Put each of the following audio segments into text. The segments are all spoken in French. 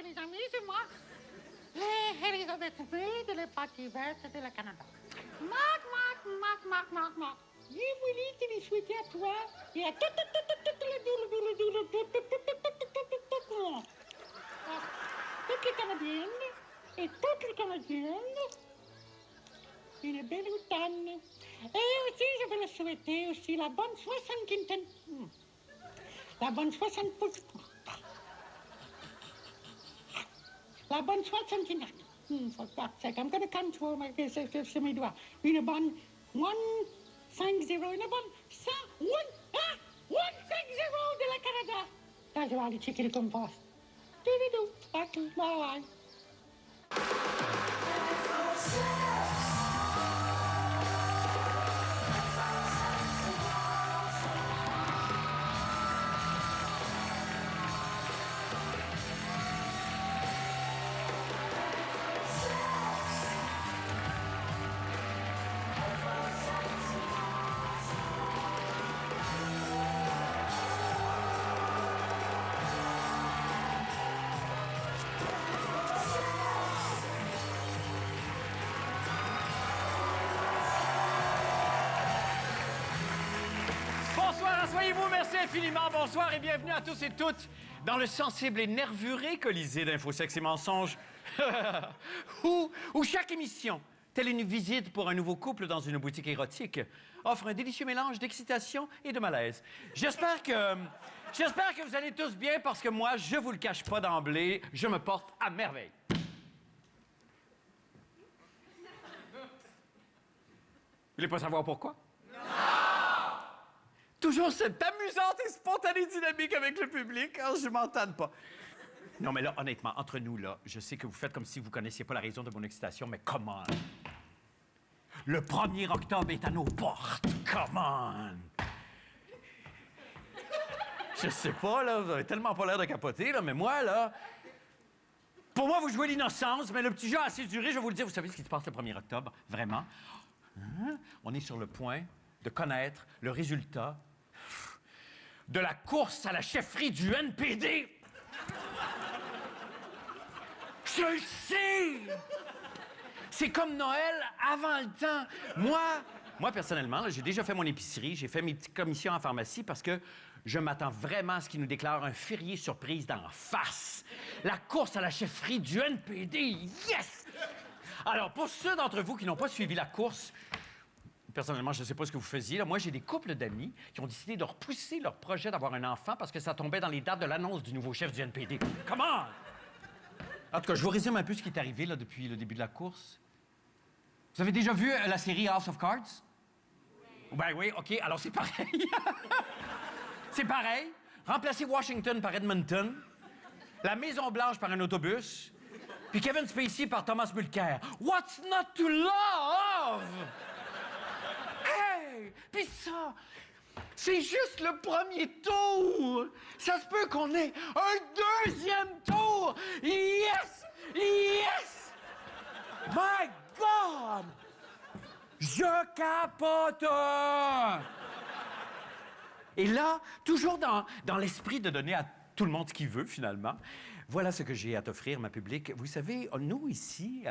les amis, c'est moi, Elisabeth II de la partie verte de la Canada. Marc. Je voulais te les souhaiter à toi et à toutes les Canadiennes et toutes les Canadiennes une belle automne. Et aussi, je veux le souhaiter aussi la bonne soixantaine. La bonne soixantaine. La bonne soixantaine. For God's sake, I'm gonna control c'est mes doigts. Une bonne 150, une bonne 100, 150 de la Canada. Là, je vais aller checker le compost. Ok, bye. Asseyez-vous, merci infiniment. Bonsoir et bienvenue à tous et toutes dans le sensible et nervuré Colisée d'Info, Sexe et Mensonges, où chaque émission, telle une visite pour un nouveau couple dans une boutique érotique, offre un délicieux mélange d'excitation et de malaise. J'espère que vous allez tous bien parce que moi, je vous le cache pas d'emblée, je me porte à merveille. Vous voulez pas savoir pourquoi? Toujours cette amusante et spontanée dynamique avec le public. Oh, je m'entends pas. Non, mais là, honnêtement, entre nous, là, je sais que vous faites comme si vous connaissiez pas la raison de mon excitation, mais come on. Le 1er octobre est à nos portes. Come on. Je sais pas, là, vous avez tellement pas l'air de capoter, là, mais moi, là... Pour moi, vous jouez l'innocence, mais le petit jeu a assez duré, je vais vous le dire. Vous savez ce qui se passe le 1er octobre? Vraiment? Hein? On est sur le point de connaître le résultat de la course à la chefferie du NPD. Je le sais! C'est comme Noël avant le temps. Moi personnellement, là, j'ai déjà fait mon épicerie, j'ai fait mes petites commissions en pharmacie parce que je m'attends vraiment à ce qu'ils nous déclarent un férié surprise d'en face. La course à la chefferie du NPD, yes! Alors, pour ceux d'entre vous qui n'ont pas suivi la course, personnellement, je ne sais pas ce que vous faisiez. Là. Moi, j'ai des couples d'amis qui ont décidé de repousser leur projet d'avoir un enfant parce que ça tombait dans les dates de l'annonce du nouveau chef du NPD. Comment? En tout cas, je vous résume un peu ce qui est arrivé là, depuis le début de la course. Vous avez déjà vu la série House of Cards? Ben oui, OK. Alors, c'est pareil. C'est pareil. Remplacer Washington par Edmonton, la Maison-Blanche par un autobus, puis Kevin Spacey par Thomas Mulcair. What's not to love? Hey! Puis ça, c'est juste le premier tour. Ça se peut qu'on ait un deuxième tour. Yes! Yes! My God! Je capote! Et là, toujours dans l'esprit de donner à tout le monde ce qu'il veut, finalement, voilà ce que j'ai à t'offrir, ma public. Vous savez, nous, ici,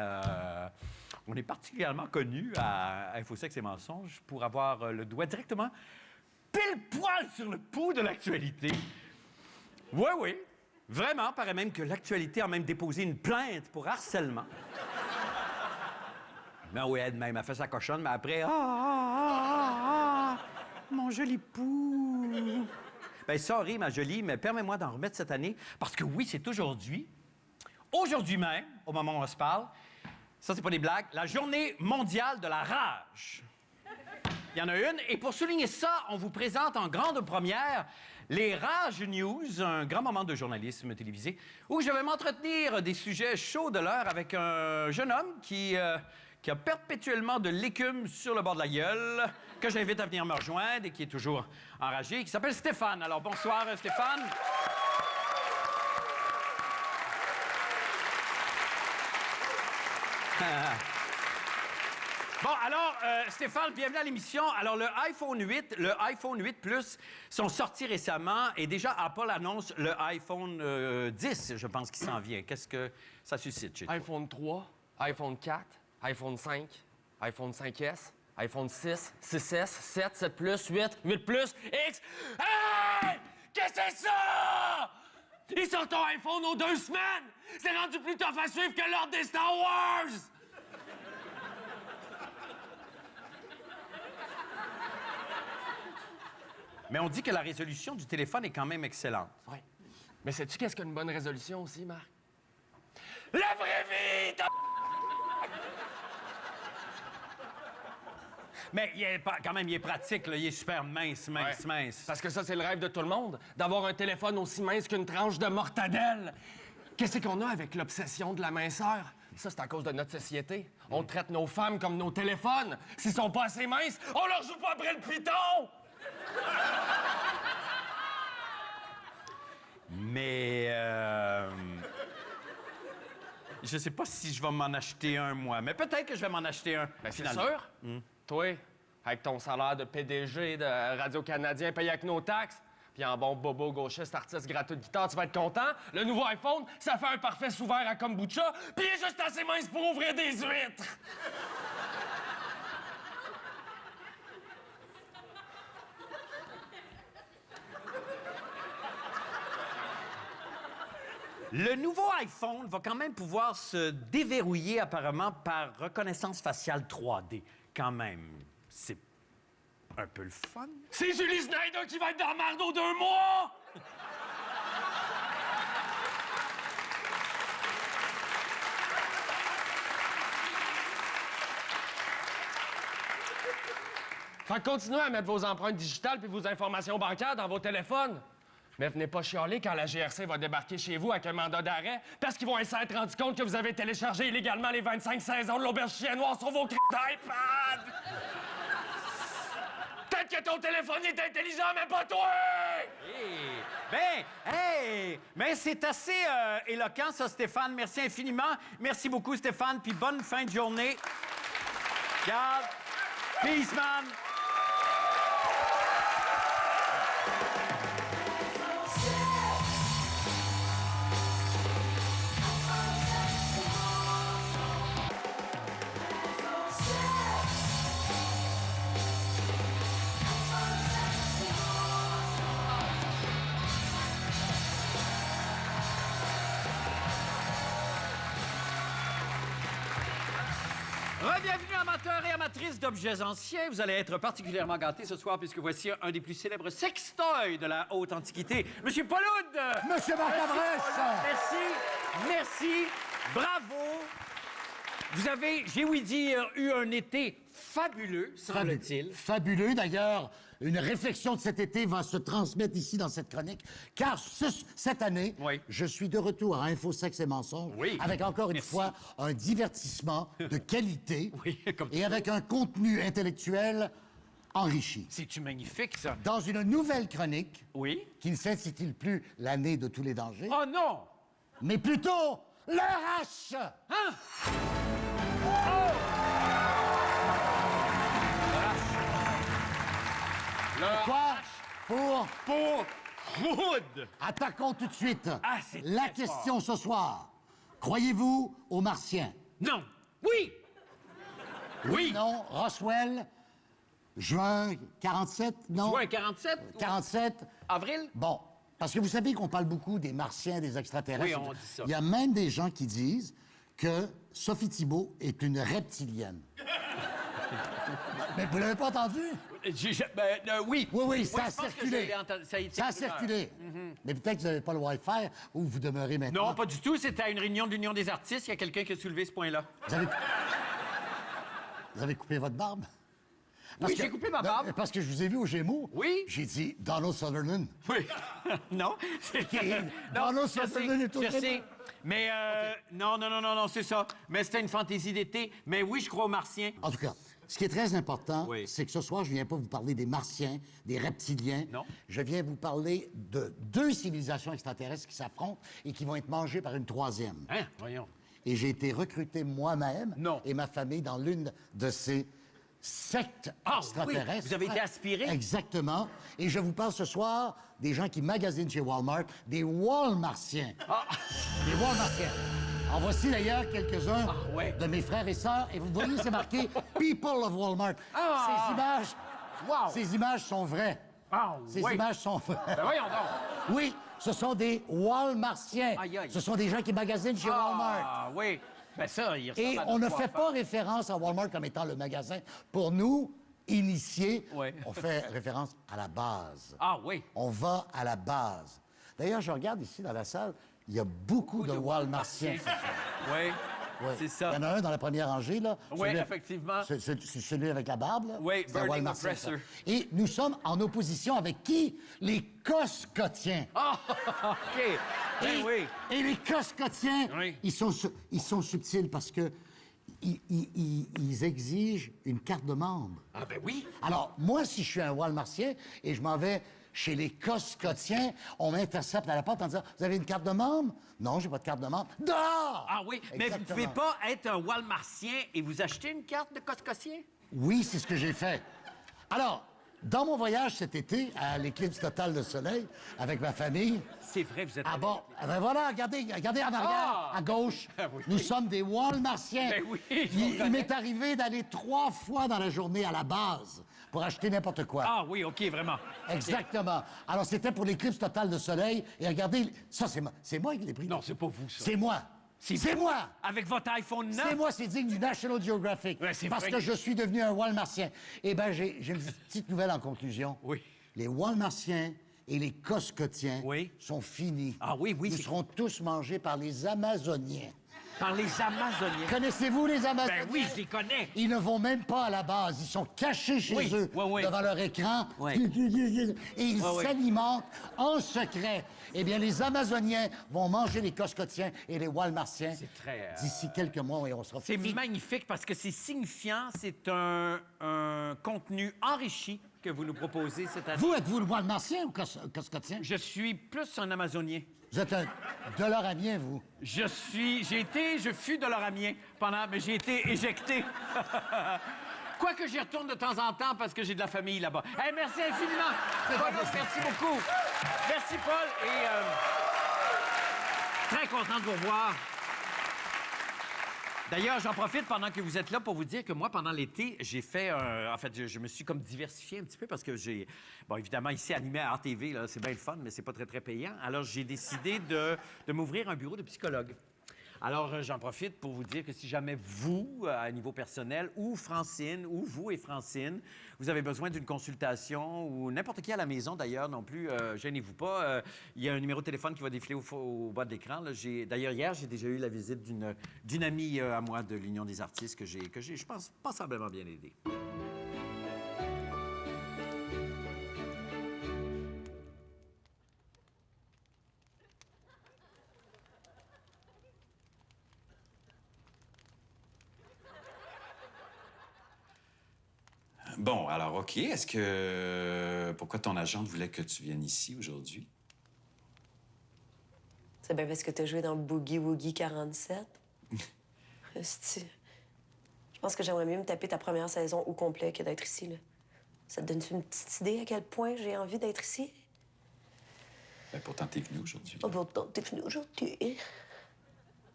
on est particulièrement connus à Infosex et Mensonges pour avoir le doigt directement pile poil sur le pouls de l'actualité. Oui. Vraiment, paraît même que l'actualité a même déposé une plainte pour harcèlement. Mais oui, elle-même a fait sa cochonne, mais après... mon joli pouls... Ben, sorry, ma jolie, mais permets-moi d'en remettre cette année, parce que oui, c'est aujourd'hui même, au moment où on se parle, ça, c'est pas des blagues, la journée mondiale de la rage. Il y en a une, et pour souligner ça, on vous présente en grande première les Rage News, un grand moment de journalisme télévisé, où je vais m'entretenir des sujets chauds de l'heure avec un jeune homme qui a perpétuellement de l'écume sur le bord de la gueule, que j'invite à venir me rejoindre et qui est toujours enragé, qui s'appelle Stéphane. Alors, bonsoir, Stéphane. Bon, alors, Stéphane, bienvenue à l'émission. Alors, le iPhone 8 Plus sont sortis récemment et déjà, Apple annonce le iPhone 10, je pense, qui s'en vient. Qu'est-ce que ça suscite chez toi? iPhone 3, iPhone 4, iPhone 5, iPhone 5S, iPhone 6, 6S, 7, 7 Plus, 8, 8 Plus, X. Hey! Qu'est-ce que c'est ça? Ils sortent ton iPhone aux 2 semaines! C'est rendu plus tough à suivre que l'ordre des Star Wars! Mais on dit que la résolution du téléphone est quand même excellente. Oui. Mais sais-tu qu'est-ce qu'une bonne résolution aussi, Marc? La vraie vie! Mais quand même, il est pratique, là. Il est super mince. Parce que ça, c'est le rêve de tout le monde, d'avoir un téléphone aussi mince qu'une tranche de mortadelle. Qu'est-ce qu'on a avec l'obsession de la minceur? Ça, c'est à cause de notre société. On traite nos femmes comme nos téléphones. S'ils sont pas assez minces, on leur joue pas après le piton! Mais, je sais pas si je vais m'en acheter un, moi. Mais peut-être que je vais m'en acheter un, Ben, c'est finalement. sûr. Toi, avec ton salaire de PDG de Radio-Canadien payé avec nos taxes, puis en bon bobo gauchiste artiste gratuit de guitare, tu vas être content. Le nouveau iPhone, ça fait un parfait sous-verre à kombucha, puis il est juste assez mince pour ouvrir des huîtres. Le nouveau iPhone va quand même pouvoir se déverrouiller apparemment par reconnaissance faciale 3D. Quand même, c'est un peu le fun. C'est Julie Snyder qui va être dans la marde aux 2 mois! Fait que continuez à mettre vos empreintes digitales puis vos informations bancaires dans vos téléphones. Mais venez pas chialer quand la GRC va débarquer chez vous avec un mandat d'arrêt parce qu'ils vont s'être rendus compte que vous avez téléchargé illégalement les 25 saisons de l'Auberge Chien Noir sur vos iPad! Peut-être que ton téléphone est intelligent, mais pas toi! Mais c'est assez éloquent, ça, Stéphane. Merci infiniment. Merci beaucoup, Stéphane, puis bonne fin de journée. Regarde. Peace, man. Bienvenue, amateurs et amatrices d'objets anciens. Vous allez être particulièrement gâtés ce soir puisque voici un des plus célèbres sextoys de la haute antiquité, Monsieur Pauloud. Monsieur Marc-Labrèche! Merci, bravo. Vous avez, j'ai ouï dire, eu un été fabuleux, semble-t-il. Fabuleux, d'ailleurs. Une réflexion de cet été va se transmettre ici dans cette chronique, car cette année, Oui. je suis de retour à Info, Sexe et Mensonges, Oui. avec encore une Merci. fois un divertissement de qualité Oui, comme et toujours. avec un contenu intellectuel enrichi. C'est-tu magnifique, ça? Dans une nouvelle chronique Oui. qui ne s'intitule plus L'année de tous les dangers, Oh non! mais plutôt le H! Quoi? Pour Hood! Attaquons tout de suite. Ah, c'est la très question ce soir. Croyez-vous aux Martiens? Non! Oui! Oui! Non. Roswell? Juin 47? Non. Juin 47? 47? Avril? Bon. Parce que vous savez qu'on parle beaucoup des Martiens, des extraterrestres. Oui, on dit ça. Il y a même des gens qui disent que Sophie Thibault est une reptilienne. Mais vous l'avez pas entendu? Oui. Oui, ça a je pense que circulé. je l'ai entendu. Ça a été Ça a primeur. circulé. Mais peut-être que vous n'avez pas le Wi-Fi où vous demeurez maintenant. Non, pas du tout. C'était à une réunion de l'Union des artistes. Il y a quelqu'un qui a soulevé ce point-là. Vous avez coupé votre barbe? Oui, j'ai coupé ma barbe. Parce que je vous ai vu aux Gémeaux. Oui. J'ai dit Donald Sutherland. Oui. Non. Donald Sutherland est au je Québec. sais. Mais non, c'est ça. Mais c'était une fantaisie d'été. Mais oui, je crois aux Martiens. En tout cas, ce qui est très important, Oui. c'est que ce soir, je ne viens pas vous parler des Martiens, des reptiliens. Non. Je viens vous parler de 2 civilisations extraterrestres qui s'affrontent et qui vont être mangées par une 3e. Hein? Voyons. et j'ai été recruté moi-même Non. et ma famille dans l'une de ces sectes Ah, extraterrestres. oui, vous avez été aspiré? Exactement. Et je vous parle ce soir des gens qui magasinent chez Walmart, des Walmartiens. Des Walmartiens. En voici d'ailleurs quelques-uns ouais. de mes frères et sœurs. Et vous voyez, c'est marqué People of Walmart. Ces images sont vraies. Ah, Ces oui. images sont vraies. Ben voyons donc. Oui, ce sont des Walmartiens. Aïe, aïe. Ce sont des gens qui magasinent chez Walmart. Ah, oui. Ben ça, il ressemble Et à on ne notre fait coiffeur. pas référence à Walmart comme étant le magasin. Pour nous, initiés, Ouais. on fait référence à la base. Ah, oui. On va à la base. D'ailleurs, je regarde ici dans la salle, il y a beaucoup de Walmartiens. Oui, Ouais. c'est ça. Il y en a un dans la première rangée, là. Oui, effectivement. C'est celui avec la barbe, là. Oui, C'est un Burning Walmartien, Oppressor. ça. Et nous sommes en opposition avec qui? Les Coscotiens. Ah, OK. Ben Et, oui. et les Coscotiens, Oui. ils sont subtils parce que ils exigent une carte de membre. Ah, ben oui. Alors, moi, si je suis un Walmartien et je m'en vais chez les Coscotiens, on m'intercepte à la porte en disant « Vous avez une carte de membre? » « Non, j'ai pas de carte de membre. » Dehors! Ah oui, mais vous ne Exactement. pouvez pas être un Walmartien et vous acheter une carte de Coscotien? Oui, c'est ce que j'ai fait. Alors, dans mon voyage cet été à l'éclipse totale de soleil avec ma famille, C'est vrai, vous êtes... ah bon, ben voilà, regardez en arrière, Ah! à gauche, Oui. nous sommes des Walmartiens. Ben oui, je Il reconnais. m'est arrivé d'aller 3 fois dans la journée à la base pour acheter n'importe quoi. Ah oui, OK, vraiment. Exactement. Alors, c'était pour l'éclipse totale de soleil. Et regardez, ça, c'est moi qui l'ai pris. Non, c'est pas vous, ça. C'est moi. C'est vous. moi. Avec votre iPhone 9? C'est moi, c'est digne du National Geographic. Ouais, c'est parce vrai que que- je suis devenu un Walmartien. Eh bien, j'ai une petite nouvelle en conclusion. Oui. Les Walmartiens et les Coscotiens Oui. sont finis. Ah oui, oui, Nous c'est- serons tous mangés par les Amazoniens. Par les Amazoniens. Connaissez-vous les Amazoniens? Ben oui, je les connais. Ils ne vont même pas à la base. Ils sont cachés chez Oui, eux, oui, oui. devant leur écran. Oui. Et ils Oui, oui. s'alimentent en secret. Eh bien, les Amazoniens vont manger les Coscotiens et les Walmartiens. C'est très, D'ici quelques mois, et on sera C'est fini. magnifique parce que c'est signifiant. C'est un contenu enrichi que vous nous proposez cette année. Vous, êtes-vous le Walmartien ou Coscotien? Je suis plus un Amazonien. Vous êtes un Doloramien, vous. Je fus de l'Oramien mais j'ai été éjecté. Quoique j'y retourne de temps en temps parce que j'ai de la famille là-bas. Hey, merci infiniment. Paul, merci beaucoup. Merci, Paul. Et très content de vous revoir. D'ailleurs, j'en profite pendant que vous êtes là pour vous dire que moi, pendant l'été, j'ai fait en fait, je me suis comme diversifié un petit peu parce que j'ai... Bon, évidemment, ici, animé à RTV, là, c'est bien le fun, mais c'est pas très, très payant. Alors, j'ai décidé de m'ouvrir un bureau de psychologue. Alors, j'en profite pour vous dire que si jamais vous, à niveau personnel, ou Francine, ou vous et Francine, vous avez besoin d'une consultation, ou n'importe qui à la maison d'ailleurs non plus, gênez-vous pas. Il y a un numéro de téléphone qui va défiler au bas de l'écran. Là. D'ailleurs, hier, j'ai déjà eu la visite d'une amie à moi de l'Union des artistes que j'ai, je pense, passablement bien aidée. Bon, alors, OK. Est-ce que... Pourquoi ton agente voulait que tu viennes ici aujourd'hui? C'est bien parce que t'as joué dans Boogie Woogie 47. Esti. Je pense que j'aimerais mieux me taper ta première saison au complet que d'être ici, là. Ça te donne-tu une petite idée à quel point j'ai envie d'être ici? Ben, pourtant, t'es venu aujourd'hui. Oh, pourtant, t'es venu aujourd'hui.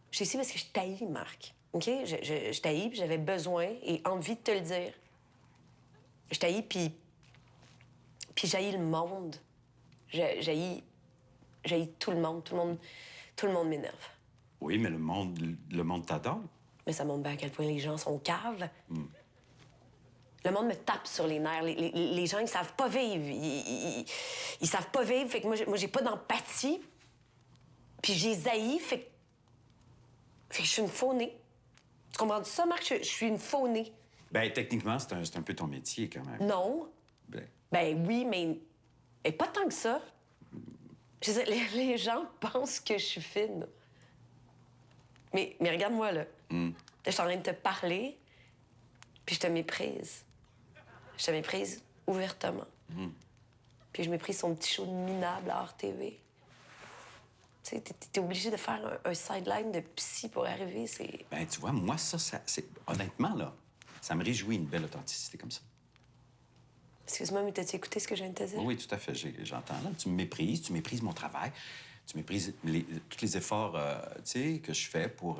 Je suis ici parce que je t'haïs, Marc. OK? Je t'haïs, puis j'avais besoin et envie de te le dire. Je t'haïs, puis j'haïs le monde. J'haïs tout le monde. Tout le monde m'énerve. Oui, mais le monde t'adore. Mais ça montre bien à quel point les gens sont caves. Le monde me tape sur les nerfs. Les gens, ils savent pas vivre. Ils savent pas vivre. Fait que moi, j'ai pas d'empathie. Puis j'ai haïs. Fait que je suis une faunée. Tu comprends ça, Marc? Je suis une faunée. Ben, techniquement, c'est un peu ton métier, quand même. Non. Ben oui, mais pas tant que ça. Je veux dire, les gens pensent que je suis fine. Mais regarde-moi, là. Là, je suis en train de te parler, puis je te méprise. Je te méprise ouvertement. Puis je méprise son petit show de minable à RTV. Tu sais, t'es obligé de faire un sideline de psy pour arriver, c'est... Ben, tu vois, moi, ça c'est... Honnêtement, là, ça me réjouit une belle authenticité comme ça. Excuse-moi, mais t'as-tu écouté ce que je viens de te dire? Oui, tout à fait, j'entends. Là, tu méprises mon travail, tu méprises tous les efforts, tu sais, que je fais pour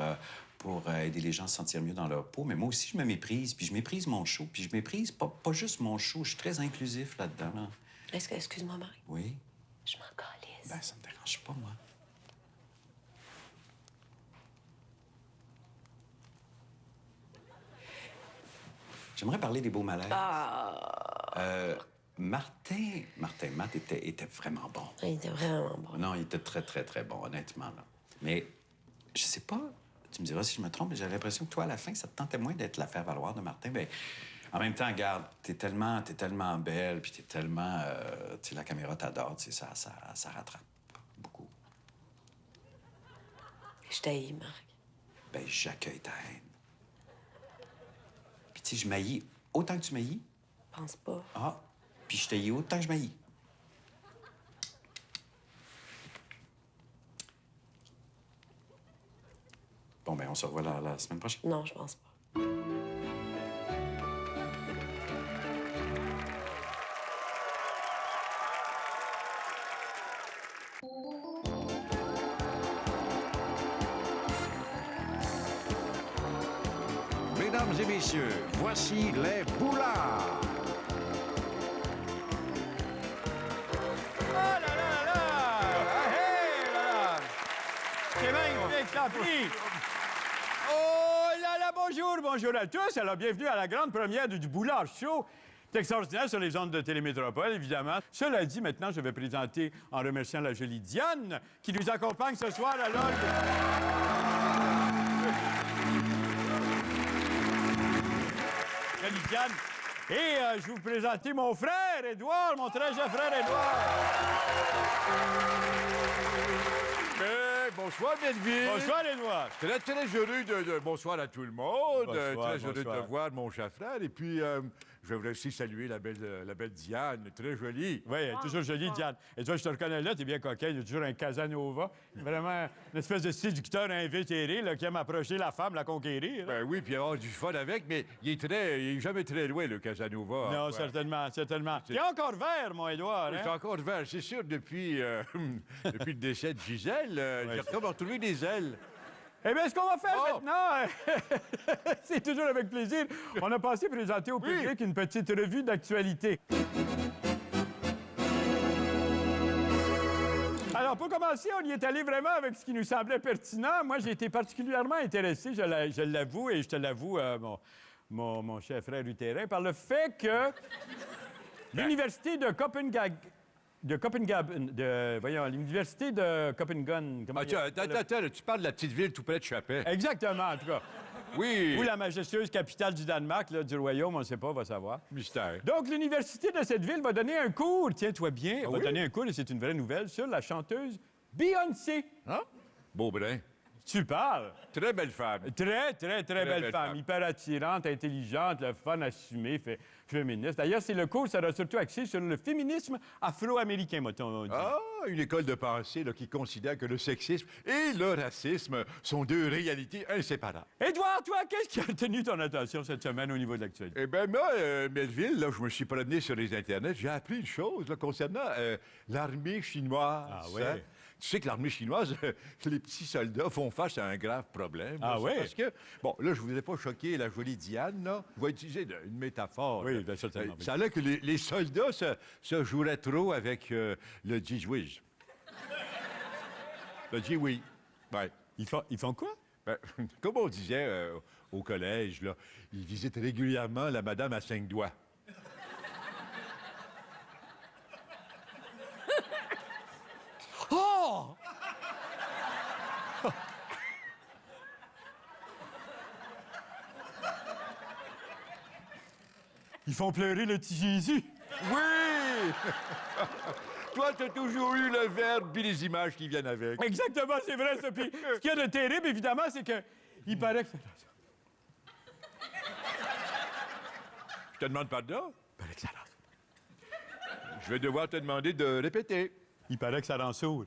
aider les gens à se sentir mieux dans leur peau. Mais moi aussi, je me méprise, puis je méprise mon show, puis je méprise pas juste mon show, je suis très inclusif là-dedans, là. Excuse-moi, Marie. Oui? Je m'en calisse. Ben, ça me dérange pas, moi. J'aimerais parler des beaux malaises. Matt était vraiment bon. Il était vraiment bon. Non, il était très, très, très bon, honnêtement, là. Mais, je sais pas, tu me diras si je me trompe, mais j'ai l'impression que toi, à la fin, ça te tentait moins d'être la faire-valoir de Martin. Ben, en même temps, regarde, t'es tellement belle, puis t'es tellement... tu sais, la caméra t'adore, tu sais, ça rattrape beaucoup. Je t'haïs, Marc. Ben, j'accueille ta haine. Puis, tu sais, je m'haïs autant que tu m'haïs. Pense pas. Ah, puis je t'haïs autant que je m'haïs. Bon, ben, on se revoit la semaine prochaine. Non, je pense pas. Mesdames et messieurs, voici les Boulards. Oh là là là! Ah, hey, là là! C'est magnifique, tant pis! Oh là là, bonjour à tous. Alors, bienvenue à la grande première du Boulard Show. C'est extraordinaire sur les ondes de Télémétropole, évidemment. Cela dit, maintenant, je vais présenter, en remerciant la jolie Diane, qui nous accompagne ce soir à l'ordre. Jolie Diane. Et je vais vous présenter mon frère, Édouard, mon très cher frère, Édouard. Bonsoir, Melville. Bonsoir, Édouard. Très, très heureux de... Bonsoir à tout le monde. Bonsoir, très heureux de bonsoir. voir mon cher frère. Et puis, je voudrais aussi saluer la belle Diane, très jolie. Oui, elle est toujours jolie, Diane. Et toi, je te reconnais là, t'es bien coquin. Il y a toujours un Casanova. Vraiment une espèce de séducteur invétéré là, qui aime approcher la femme, la conquérir. Ben oui, puis avoir du fun avec, mais il est jamais très loin, le Casanova. Non, Ouais. certainement. T'es encore vert, mon Édouard. Je Hein? suis encore vert, c'est sûr, depuis le décès de Gisèle. J'ai retrouvé des ailes. Eh bien, ce qu'on va faire Oh! maintenant, c'est toujours avec plaisir. On a pensé présenter au public une petite revue d'actualité. Alors, pour commencer, on y est allé vraiment avec ce qui nous semblait pertinent. Moi, j'ai été particulièrement intéressé, je l'avoue, et je te l'avoue, mon cher frère Utérin, par le fait que l'Université de Copenhague... l'Université de Copenhagen... comment il y a- Attends, tu parles de la petite ville tout près de Chapet. Exactement, en tout cas. Oui. Ou la majestueuse capitale du Danemark, là, du royaume, on ne sait pas, on va savoir. Mystère. Donc, l'université de cette ville va donner un cours, tiens-toi bien, va oui? donner un cours, et c'est une vraie nouvelle, sur la chanteuse Beyoncé. Hein? Beau brin. Tu parles? Très belle femme. Très, très, très belle belle femme. femme. Hyper attirante, intelligente, le fun assumé, féministe. D'ailleurs, c'est le cours sera surtout axé sur le féminisme afro-américain, m'a-t-on dit. Ah, une école de pensée là, qui considère que le sexisme et le racisme sont deux réalités inséparables. Édouard, toi, qu'est-ce qui a retenu ton attention cette semaine au niveau de l'actualité? Eh bien, moi, Melville, là, je me suis promené sur les Internets, j'ai appris une chose là, concernant l'armée chinoise. Ah ouais? hein. Tu sais que l'armée chinoise, les petits soldats font face à un grave problème. Ah là, c'est ouais? Parce que, bon, là, je ne voudrais pas choquer la jolie Diane, là. Je vais utiliser une métaphore. Oui, là. bien certainement, oui. Ça a l'air que les soldats se joueraient trop avec le Jiwis. Le Jiwi. Ouais. Ils font quoi? Ben, comme on disait au collège, là, ils visitent régulièrement la madame à 5 doigts. Oh! Ils font pleurer le petit Jésus. Oui! Toi, t'as toujours eu le verbe et les images qui viennent avec. Exactement, c'est vrai, ça. Puis, ce qu'il y a de terrible, évidemment, c'est que il paraît que... Je te demande pardon? Il paraît que ça rend... Je vais devoir te demander de répéter. Il paraît que ça rend sourd.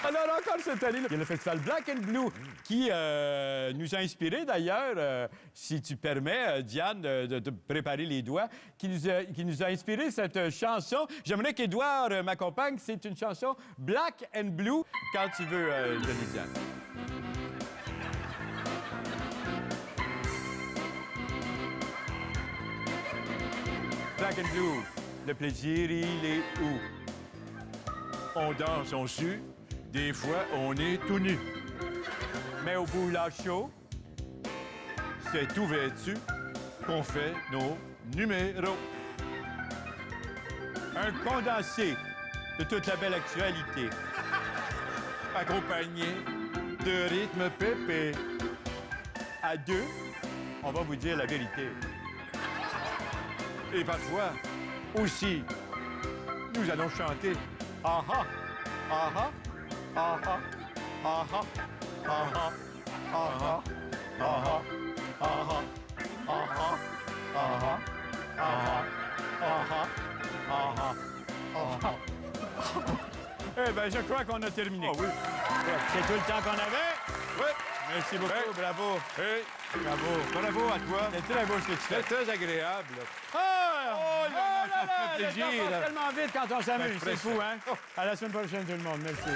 Alors, encore cette année, il y a le festival Black and Blue qui nous a inspirés, d'ailleurs, si tu permets, Diane, de préparer les doigts, qui nous a inspiré cette chanson. J'aimerais qu'Édouard m'accompagne. C'est une chanson Black and Blue. Quand tu veux, Johnny Diane. Black and Blue, le plaisir, il est où? On danse, on sue, des fois on est tout nu. Mais au bout là chaud, C'est tout vêtu qu'on fait nos numéros. un condensé de toute la belle actualité. Accompagné de rythme pépé. À deux, on va vous dire la vérité. Et parfois, aussi, nous allons chanter. Aha, aha, aha, aha, aha, aha, aha, aha, aha, aha, aha, aha, aha, aha. Eh bien, je crois qu'on a terminé. Ah oui. C'est tout le temps qu'on avait. Oui. Merci beaucoup, Hey. bravo. Hey, Bravo. bravo à toi. C'est très beau ce que tu fais. C'est très agréable. Ah! Oh là là, ça fait le plaisir. temps passe tellement vite quand on s'amuse. Ben, C'est fou, hein? À la semaine prochaine, tout le monde. Merci.